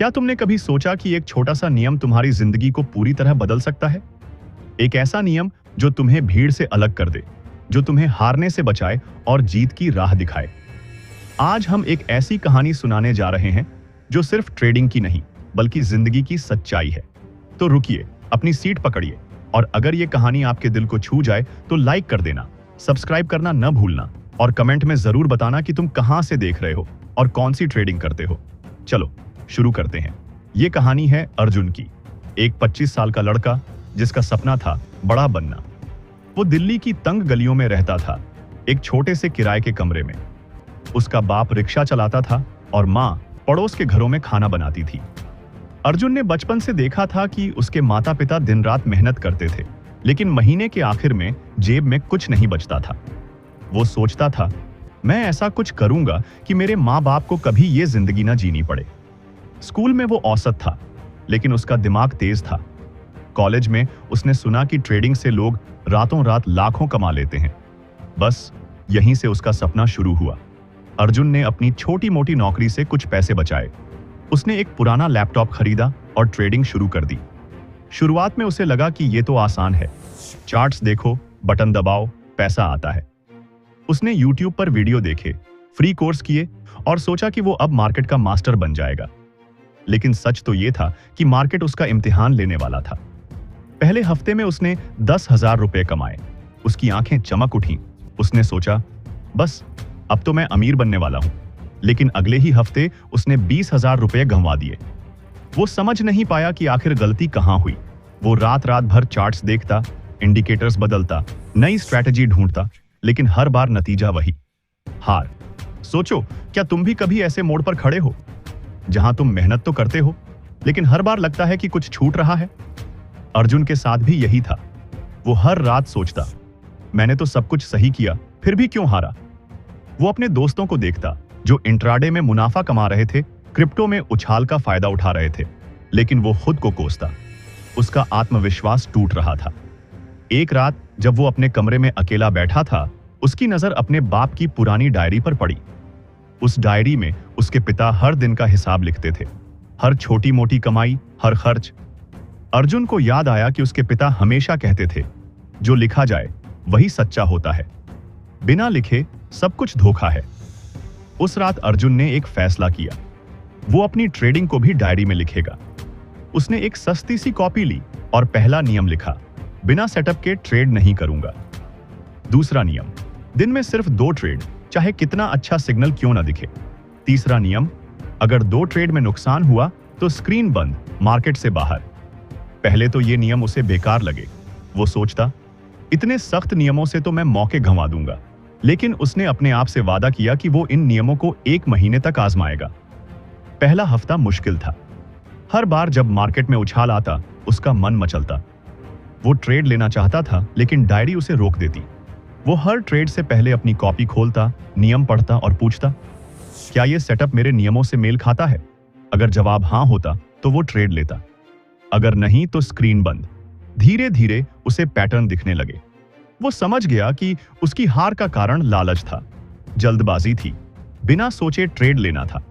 क्या तुमने कभी सोचा कि एक छोटा सा नियम तुम्हारी जिंदगी को पूरी तरह बदल सकता है? एक ऐसा नियम जो तुम्हें भीड़ से अलग कर दे, जो तुम्हें हारने से बचाए और जीत की राह दिखाए। आज हम एक ऐसी कहानी सुनाने जा रहे हैं जो सिर्फ ट्रेडिंग की नहीं, बल्कि जिंदगी की सच्चाई है। तो रुकिए, अपनी सीट पकड़िए और अगर ये कहानी आपके दिल को छू जाए तो लाइक कर देना, सब्सक्राइब करना न भूलना और कमेंट में जरूर बताना कि तुम कहां से देख रहे हो और कौन सी ट्रेडिंग करते हो। चलो शुरू करते हैं। ये कहानी है अर्जुन की, एक 25 साल का लड़का जिसका सपना था बड़ा बनना। वो दिल्ली की तंग गलियों में रहता था, एक छोटे से किराए के कमरे में। उसका बाप रिक्शा चलाता था और माँ पड़ोस के घरों में खाना बनाती थी। अर्जुन ने बचपन से देखा था कि उसके माता पिता दिन रात मेहनत करते थे, लेकिन महीने के आखिर में जेब में कुछ नहीं बचता था। वो सोचता था, मैं ऐसा कुछ करूंगा कि मेरे माँ बाप को कभी ये जिंदगी ना जीनी पड़े। स्कूल में वो औसत था, लेकिन उसका दिमाग तेज था। कॉलेज में उसने सुना कि ट्रेडिंग से लोग रातों रात लाखों कमा लेते हैं। बस यहीं से उसका सपना शुरू हुआ। अर्जुन ने अपनी छोटी मोटी नौकरी से कुछ पैसे बचाए। उसने एक पुराना लैपटॉप खरीदा और ट्रेडिंग शुरू कर दी। शुरुआत में उसे लगा कि ये तो आसान है, चार्ट्स देखो, बटन दबाओ, पैसा आता है। उसने YouTube पर वीडियो देखे, फ्री कोर्स किए और सोचा कि वो अब मार्केट का मास्टर बन जाएगा। लेकिन सच तो ये था कि मार्केट उसका इम्तिहान लेने वाला था। पहले हफ्ते में उसने 10,000 रुपए कमाए। उसकी आंखें चमक उठी। उसने सोचा, बस अब तो मैं अमीर बनने वाला हूं। लेकिन अगले ही हफ्ते उसने 20,000 रुपए गंवा दिए। वो समझ नहीं पाया कि आखिर गलती कहां हुई। वो रात रात भर चार्ट्स देखता, इंडिकेटर्स बदलता, नई स्ट्रैटेजी ढूंढता, लेकिन हर बार नतीजा वही, हार। सोचो, क्या तुम भी कभी ऐसे मोड़ पर खड़े हो जहां तुम मेहनत तो करते हो, लेकिन हर बार लगता है कि कुछ छूट रहा है? अर्जुन के साथ भी यही था। वो हर रात सोचता, मैंने तो सब कुछ सही किया, फिर भी क्यों हारा? वो अपने दोस्तों को देखता जो इंट्राडे में मुनाफा कमा रहे थे, क्रिप्टो में उछाल का फायदा उठा रहे थे, लेकिन वो खुद को कोसता। उसका आत्मविश्वास टूट रहा था। एक रात जब वो अपने कमरे में अकेला बैठा था, उसकी नजर अपने बाप की पुरानी डायरी पर पड़ी। उस डायरी में उसके पिता हर दिन का हिसाब लिखते थे, हर छोटी मोटी कमाई, हर खर्च। अर्जुन को याद आया कि उसके पिता हमेशा कहते थे, जो लिखा जाए वही सच्चा होता है, बिना लिखे सब कुछ धोखा है। उस रात अर्जुन ने एक फैसला किया। वो अपनी ट्रेडिंग को भी डायरी में लिखेगा। उसने एक सस्ती सी कॉपी ली और पहला नियम लिखा, बिना सेटअप के ट्रेड नहीं करूंगा। दूसरा नियम, दिन में सिर्फ 2 ट्रेड, चाहे कितना अच्छा सिग्नल क्यों ना दिखे। तीसरा नियम, अगर 2 ट्रेड में नुकसान हुआ तो स्क्रीन बंद, मार्केट से बाहर। पहले तो ये नियम उसे बेकार लगे। वो सोचता, इतने सख्त नियमों से तो मैं मौके गंवा दूंगा। लेकिन उसने अपने आप से वादा किया कि वो इन नियमों को 1 महीने तक आजमाएगा। पहला हफ्ता मुश्किल था। हर बार जब मार्केट में उछाल आता, उसका मन मचलता। वो ट्रेड लेना चाहता था, लेकिन डायरी उसे रोक देती। वो हर ट्रेड से पहले अपनी कॉपी खोलता, नियम पढ़ता और पूछता, क्या ये सेटअप मेरे नियमों से मेल खाता है? अगर जवाब हाँ होता तो वो ट्रेड लेता, अगर नहीं तो स्क्रीन बंद। धीरे धीरे उसे पैटर्न दिखने लगे। वो समझ गया कि उसकी हार का कारण लालच था, जल्दबाजी थी, बिना सोचे ट्रेड लेना था।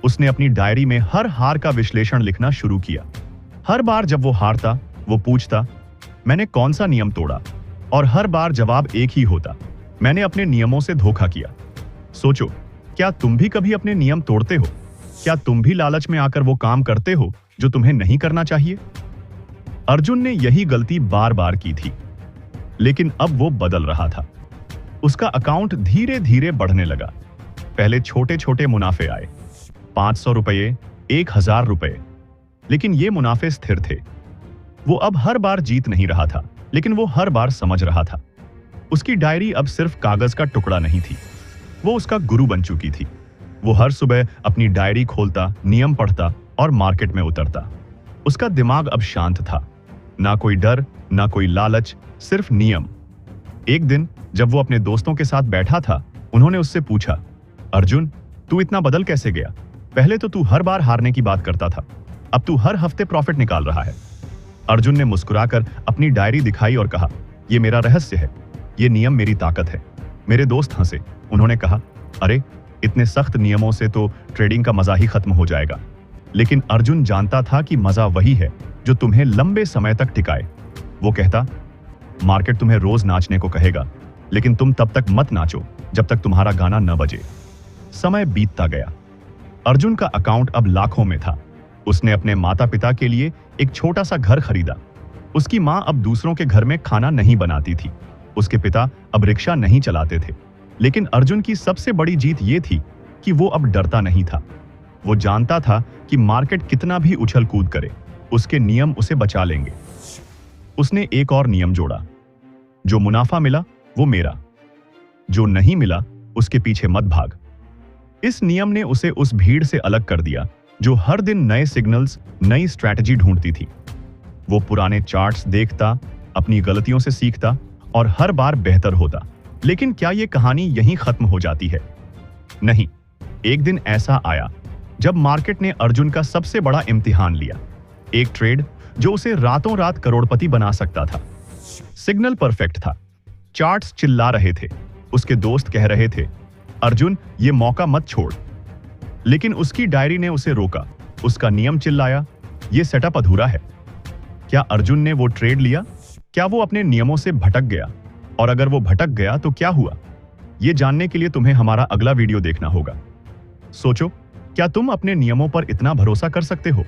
उसने अपनी डायरी में हर हार का विश्लेषण लिखना शुरू किया। हर बार जब वो हारता, वो पूछता, मैंने कौन सा नियम तोड़ा? और हर बार जवाब एक ही होता, मैंने अपने नियमों से धोखा किया। सोचो, क्या तुम भी कभी अपने नियम तोड़ते हो? क्या तुम भी लालच में आकर वो काम करते हो जो तुम्हें नहीं करना चाहिए? अर्जुन ने यही गलती बार बार की थी, लेकिन अब वो बदल रहा था। उसका अकाउंट धीरे धीरे बढ़ने लगा। पहले छोटे छोटे मुनाफे आए, 500 रुपये, 1,000 रुपये, लेकिन ये मुनाफे स्थिर थे। वो अब हर बार जीत नहीं रहा था, लेकिन वो हर बार समझ रहा था। उसकी डायरी अब सिर्फ कागज का टुकड़ा नहीं थी, वो उसका गुरु बन चुकी थी। वो हर सुबह अपनी डायरी खोलता, नियम पढ़ता और मार्केट में उतरता। उसका दिमाग अब शांत था, ना कोई डर, ना कोई लालच, सिर्फ नियम। एक दिन जब वो अपने दोस्तों के साथ बैठा था, उन्होंने उससे पूछा, अर्जुन, तू इतना बदल कैसे गया? पहले तो तू हर बार हारने की बात करता था, अब तू हर हफ्ते प्रॉफिट निकाल रहा है। अर्जुन ने मुस्कुराकर अपनी डायरी दिखाई और कहा, यह मेरा रहस्य है, ये नियम मेरी ताकत है। मेरे दोस्त हंसे। उन्होंने कहा, अरे इतने सख्त नियमों से तो ट्रेडिंग का मजा ही खत्म हो जाएगा। लेकिन अर्जुन जानता था कि मजा वही है जो तुम्हें लंबे समय तक टिकाए। वो कहता, मार्केट तुम्हें रोज नाचने को कहेगा, लेकिन तुम तब तक मत नाचो जब तक तुम्हारा गाना न बजे। समय बीतता गया। अर्जुन का अकाउंट अब लाखों में था। उसने अपने माता पिता के लिए एक छोटा सा घर खरीदा। उसकी मां अब दूसरों के घर में खाना नहीं बनाती थी। उसके पिता अब रिक्शा नहीं चलाते थे। लेकिन अर्जुन की सबसे बड़ी जीत ये थी कि वो अब डरता नहीं था। वो जानता था कि मार्केट कितना भी उछल कूद करे, उसके नियम उसे बचा लेंगे। उसने एक और नियम जोड़ा, जो मुनाफा मिला वो मेरा, जो नहीं मिला उसके पीछे मत भाग। इस नियम ने उसे उस भीड़ से अलग कर दिया जो हर दिन नए सिग्नल्स, नई स्ट्रैटेजी ढूंढती थी। वो पुराने चार्ट्स देखता, अपनी गलतियों से सीखता और हर बार बेहतर होता। लेकिन क्या यह कहानी यहीं खत्म हो जाती है? नहीं। एक दिन ऐसा आया जब मार्केट ने अर्जुन का सबसे बड़ा इम्तिहान लिया। एक ट्रेड जो उसे रातों रात करोड़पति बना सकता था। सिग्नल परफेक्ट था, चार्ट्स चिल्ला रहे थे, उसके दोस्त कह रहे थे, अर्जुन ये मौका मत छोड़। लेकिन उसकी डायरी ने उसे रोका। उसका नियम चिल्लाया, ये सेटअप अधूरा है। क्या अर्जुन ने वो ट्रेड लिया? क्या वो अपने नियमों से भटक गया? और अगर वो भटक गया तो क्या हुआ? ये जानने के लिए तुम्हें हमारा अगला वीडियो देखना होगा। सोचो, क्या तुम अपने नियमों पर इतना भरोसा कर सकते हो?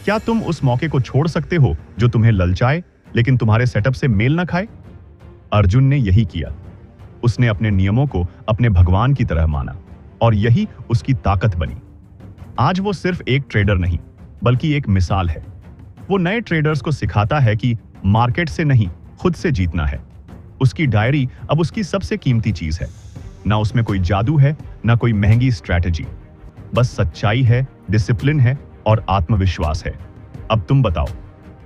क्या तुम उस मौके को छोड़ सकते हो जो तुम्हें ललचाए लेकिन तुम्हारे सेटअप से मेल न खाए? अर्जुन ने यही किया। उसने अपने नियमों को अपने भगवान की तरह माना और यही उसकी ताकत बनी। आज वो सिर्फ एक ट्रेडर नहीं, बल्कि एक मिसाल है। वो नए ट्रेडर्स को सिखाता है कि मार्केट से नहीं, खुद से जीतना है। उसकी डायरी अब उसकी सबसे कीमती चीज है। ना उसमें कोई जादू है, ना कोई महंगी स्ट्रैटेजी। बस सच्चाई है, डिसिप्लिन है और आत्मविश्वास है। अब तुम बताओ,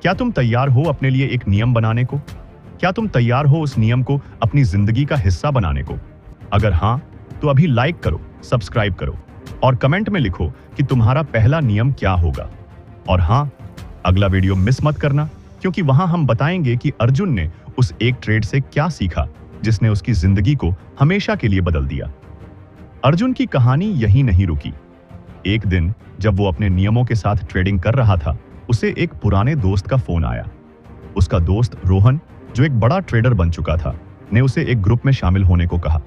क्या तुम तैयार हो अपने लिए एक नियम बनाने को? क्या तुम तैयार हो उस नियम को अपनी जिंदगी का हिस्सा बनाने को? अगर हां, तो अभी लाइक करो, सब्सक्राइब करो और कमेंट में लिखो कि तुम्हारा पहला नियम क्या होगा। और हां, अगला वीडियो मिस मत करना, क्योंकि वहां हम बताएंगे कि अर्जुन ने उस एक ट्रेड से क्या सीखा जिसने उसकी जिंदगी को हमेशा के लिए बदल दिया। अर्जुन की कहानी यहीं नहीं रुकी। एक दिन जब वो अपने नियमों के साथ ट्रेडिंग कर रहा था, उसे एक पुराने दोस्त का फोन आया। उसका दोस्त रोहन, जो एक बड़ा ट्रेडर बन चुका था, ने उसे एक ग्रुप में शामिल होने को कहा।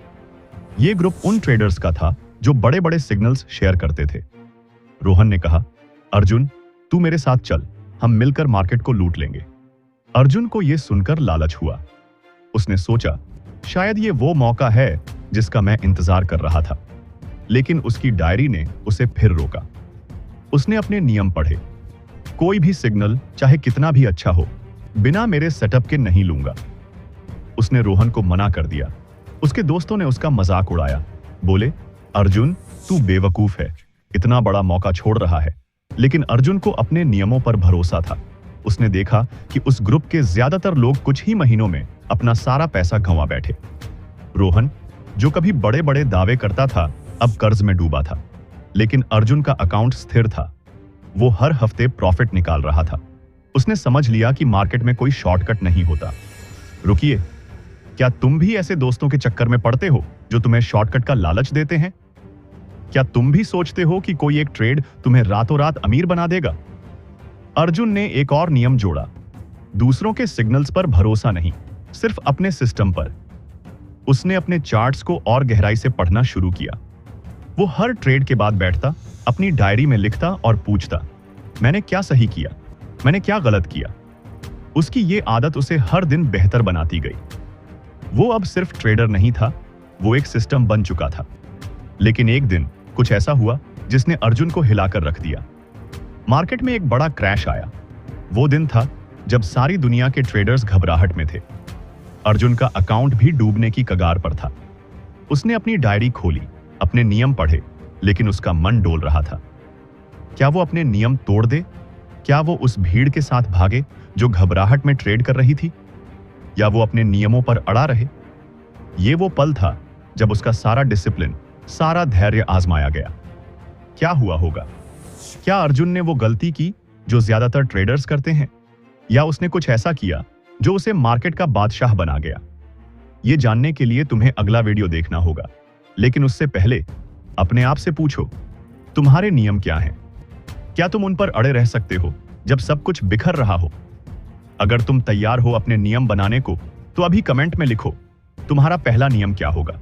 यह ग्रुप उन ट्रेडर्स का था जो बड़े बड़े सिग्नल्स शेयर करते थे। रोहन ने कहा, अर्जुन तू मेरे साथ चल, हम मिलकर मार्केट को लूट लेंगे। अर्जुन को यह सुनकर लालच हुआ। उसने सोचा, शायद ये वो मौका है जिसका मैं इंतजार कर रहा था। लेकिन उसकी डायरी ने उसे फिर रोका। उसने अपने नियम पढ़े। कोई भी सिग्नल, चाहे कितना भी अच्छा हो, बिना मेरे सेटअप के नहीं लूंगा। उसने रोहन को मना कर दिया। उसके दोस्तों ने उसका मजाक उड़ाया। बोले, अर्जुन तू बेवकूफ है, इतना बड़ा मौका छोड़ रहा है। लेकिन अर्जुन को अपने नियमों पर भरोसा था। उसने देखा कि उस ग्रुप के ज्यादातर लोग कुछ ही महीनों में अपना सारा पैसा गंवा बैठे। रोहन, जो कभी बड़े बड़े दावे करता था, अब कर्ज में डूबा था। लेकिन अर्जुन का अकाउंट स्थिर था। वो हर हफ्ते प्रॉफिट निकाल रहा था। उसने समझ लिया कि मार्केट में कोई शॉर्टकट नहीं होता। रुकिए, क्या तुम भी ऐसे दोस्तों के चक्कर में पड़ते हो जो तुम्हें शॉर्टकट का लालच देते हैं? क्या तुम भी सोचते हो कि कोई एक ट्रेड तुम्हें रातों रात अमीर बना देगा? अर्जुन ने एक और नियम जोड़ा, दूसरों के सिग्नल्स पर भरोसा नहीं, सिर्फ अपने सिस्टम पर। उसने अपने चार्ट्स को और गहराई से पढ़ना शुरू किया। वो हर ट्रेड के बाद बैठता, अपनी डायरी में लिखता और पूछता, मैंने क्या सही किया, मैंने क्या गलत किया। उसकी ये आदत उसे हर दिन बेहतर बनाती गई। वो अब सिर्फ ट्रेडर नहीं था, वो एक सिस्टम बन चुका था। लेकिन एक दिन कुछ ऐसा हुआ जिसने अर्जुन को हिलाकर रख दिया। मार्केट में एक बड़ा क्रैश आया। वो दिन था जब सारी दुनिया के ट्रेडर्स घबराहट में थे। अर्जुन का अकाउंट भी डूबने की कगार पर था। उसने अपनी डायरी खोली, अपने नियम पढ़े, लेकिन उसका मन डोल रहा था। क्या वो अपने नियम तोड़ दे? क्या वो उस भीड़ के साथ भागे जो घबराहट में ट्रेड कर रही थी? या वो अपने नियमों पर अड़ा रहे? ये वो पल था जब उसका सारा डिसिप्लिन, सारा धैर्य आजमाया गया। क्या हुआ होगा? क्या अर्जुन ने वो गलती की जो ज्यादातर ट्रेडर्स करते हैं, या उसने कुछ ऐसा किया जो उसे मार्केट का बादशाह बना गया? ये जानने के लिए तुम्हें अगला वीडियो देखना होगा। लेकिन उससे पहले अपने आप से पूछो, तुम्हारे नियम क्या हैं? क्या तुम उन पर अड़े रह सकते हो जब सब कुछ बिखर रहा हो? अगर तुम तैयार हो अपने नियम बनाने को, तो अभी कमेंट में लिखो तुम्हारा पहला नियम क्या होगा।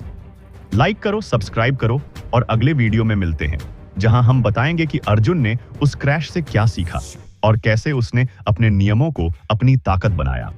लाइक करो, सब्सक्राइब करो और अगले वीडियो में मिलते हैं, जहां हम बताएंगे कि अर्जुन ने उस क्रैश से क्या सीखा और कैसे उसने अपने नियमों को अपनी ताकत बनाया।